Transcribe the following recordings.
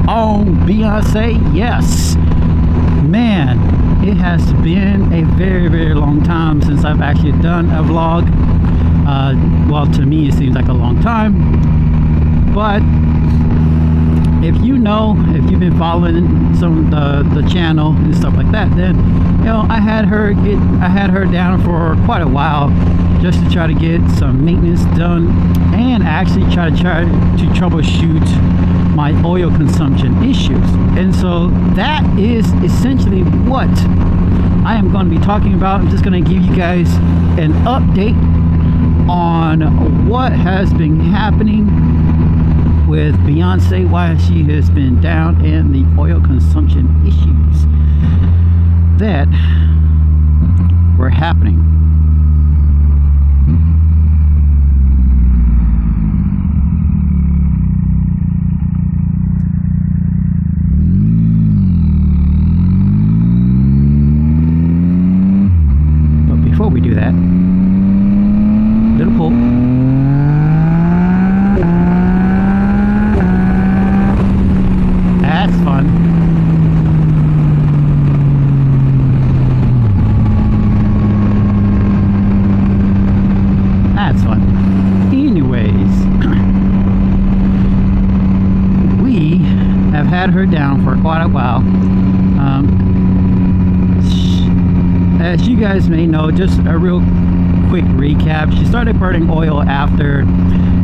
on Beyonce. Yes, man, it has been a very, very long time since I've actually done a vlog. Well, to me it seems like a long time, but if you know, if you've been following some of the channel and stuff like that, then you know I had her down for quite a while just to try to get some maintenance done and actually try to troubleshoot my oil consumption issues. And so that is essentially what I am going to be talking about. I'm just going to give you guys an update on what has been happening with Beyonce, why she has been down, and the oil consumption issues that were happening. But before we do that, little pull. That's fun. That's fun. Anyways, we have had her down for quite a while. As you guys may know, just a real quick recap, she started burning oil after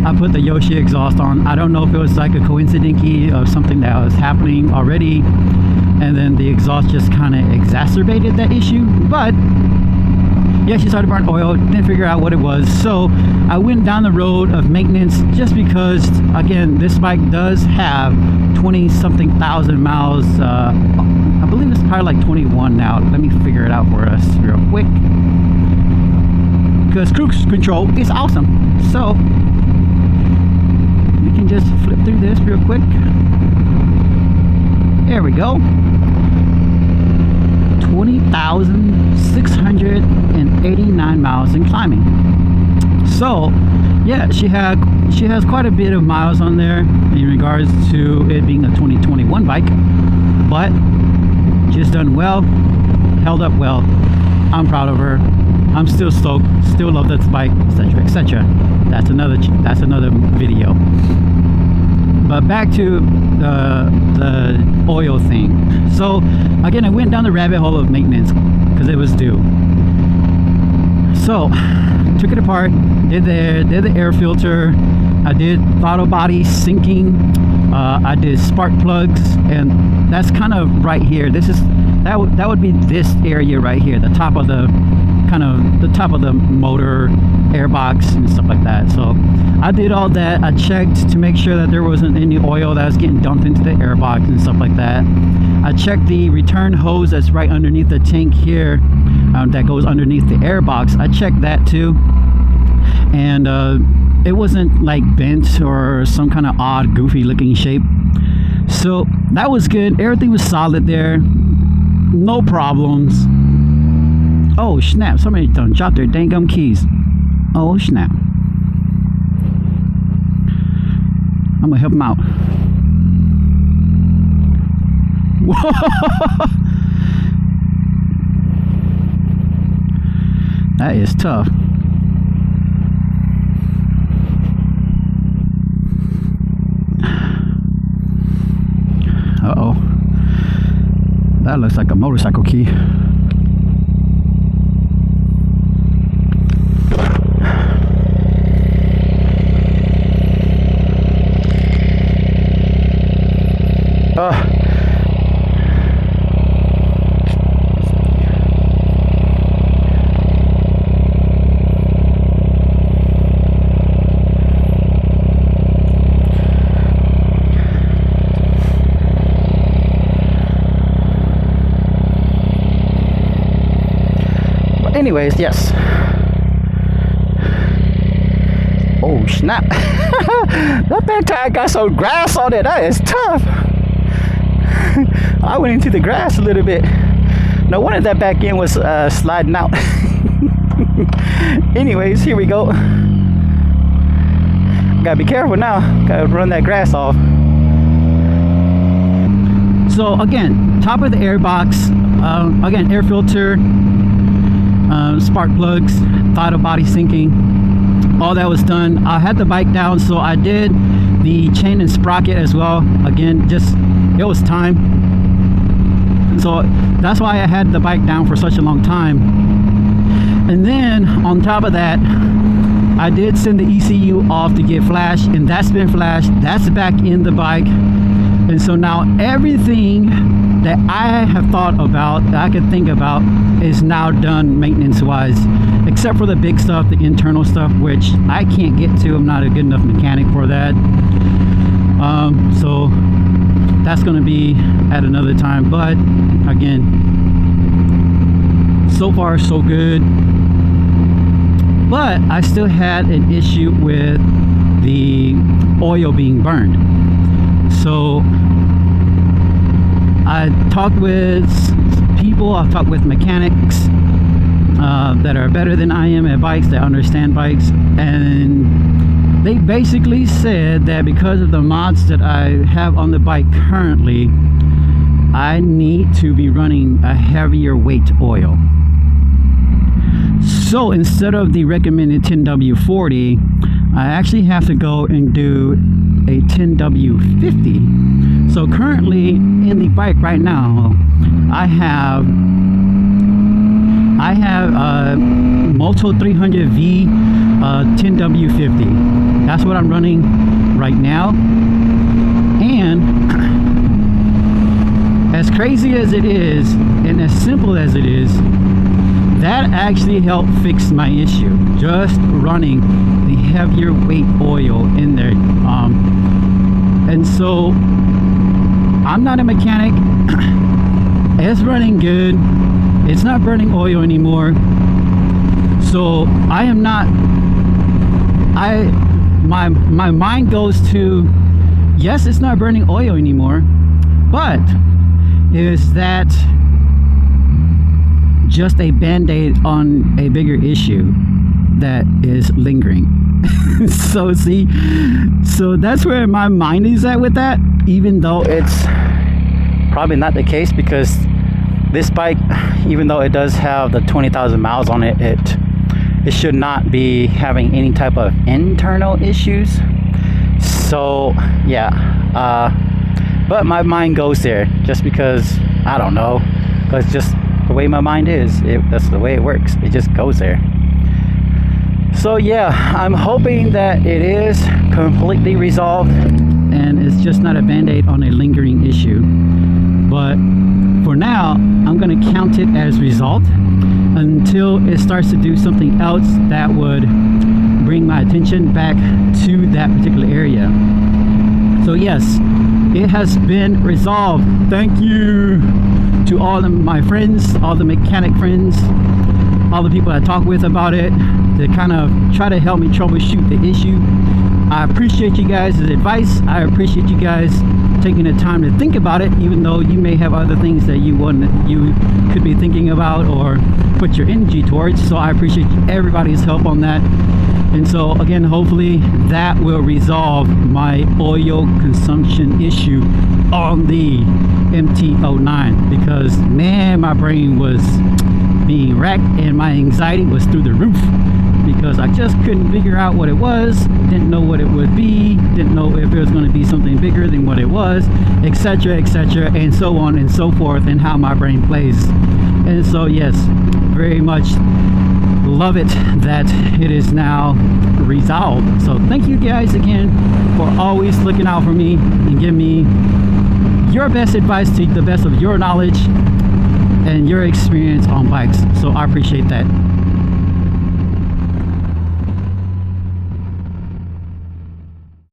I put the Yoshi exhaust on. I don't know if it was like a coincidence of something that was happening already, and then the exhaust just kind of exacerbated that issue. But yeah, she started burning oil, didn't figure out what it was. So I went down the road of maintenance just because, again, this bike does have 20-something thousand miles. I believe it's probably like 21 now. Let me figure it out for us real quick, because cruise control is awesome. So we can just flip through this real quick. There we go. 20,689 miles in climbing. So yeah, she has quite a bit of miles on there in regards to it being a 2021 bike, but just done well, held up well. I'm proud of her. I'm still stoked, still love this bike, etc., etc. That's another video. But back to the oil thing. So again, I went down the rabbit hole of maintenance because it was due. So took it apart, did the air filter, I did throttle body syncing, I did spark plugs, and that's kind of right here. That would be this area right here, the top of the motor airbox and stuff like that. So I did all that. I checked to make sure that there wasn't any oil that was getting dumped into the airbox and stuff like that. I checked the return hose that's right underneath the tank here, that goes underneath the airbox. I checked that too, and it wasn't like bent or some kind of odd goofy looking shape. So that was good. Everything was solid there, no problems. Oh snap, somebody done dropped their dang gum keys. Oh snap. I'm gonna help them out. Whoa. That is tough. Uh-oh. That looks like a motorcycle key. Anyways, yes. Oh snap. That back tire got some grass on it. That is tough. I went into the grass a little bit. No wonder that back end was sliding out. Anyways, here we go. Gotta be careful now. Gotta run that grass off. So again, top of the air box, again, air filter, spark plugs, throttle body syncing, all that was done. I had the bike down, so I did the chain and sprocket as well. Again, just it was time. So that's why I had the bike down for such a long time. And then on top of that, I did send the ECU off to get flashed, and that's been flashed. That's back in the bike. And so now everything that I have thought about, that I could think about, is now done maintenance wise, except for the big stuff, the internal stuff, which I can't get to. I'm not a good enough mechanic for that. So that's going to be at another time. But again, so far so good. But I still had an issue with the oil being burned. So I talked with people, I've talked with mechanics that are better than I am at bikes, that understand bikes, and they basically said that because of the mods that I have on the bike currently, I need to be running a heavier weight oil. So instead of the recommended 10W40, I actually have to go and do a 10W50. So currently in the bike right now, I have Moto 300V 10W50. That's what I'm running right now. And as crazy as it is, and as simple as it is, that actually helped fix my issue. Just running the heavier weight oil in there. And so I'm not a mechanic. It's running good. It's not burning oil anymore. So I am not, my mind goes to, yes, it's not burning oil anymore, but is that just a band-aid on a bigger issue that is lingering? So see, so that's where my mind is at with that, even though it's probably not the case, because this bike, even though it does have the 20,000 miles on it, it should not be having any type of internal issues. So yeah, but my mind goes there just because, I don't know, but it's just the way my mind is. That's the way it works. It just goes there. So yeah, I'm hoping that it is completely resolved and it's just not a band-aid on a lingering issue. But for now, I'm going to count it as resolved until it starts to do something else that would bring my attention back to that particular area. So yes, it has been resolved. Thank you to all of my friends, all the mechanic friends, all the people I talk with about it, to kind of try to help me troubleshoot the issue. I appreciate you guys' advice. I appreciate you guys taking the time to think about it, even though you may have other things that you could be thinking about or put your energy towards. So I appreciate everybody's help on that. And so again, hopefully that will resolve my oil consumption issue on the MT-09, because man, my brain was being wrecked and my anxiety was through the roof, because I just couldn't figure out what it was, didn't know what it would be, didn't know if it was going to be something bigger than what it was, etc., etc., and so on and so forth, and how my brain plays. And so yes, very much love it that it is now resolved. So thank you guys again for always looking out for me and giving me your best advice to the best of your knowledge and your experience on bikes. So I appreciate that.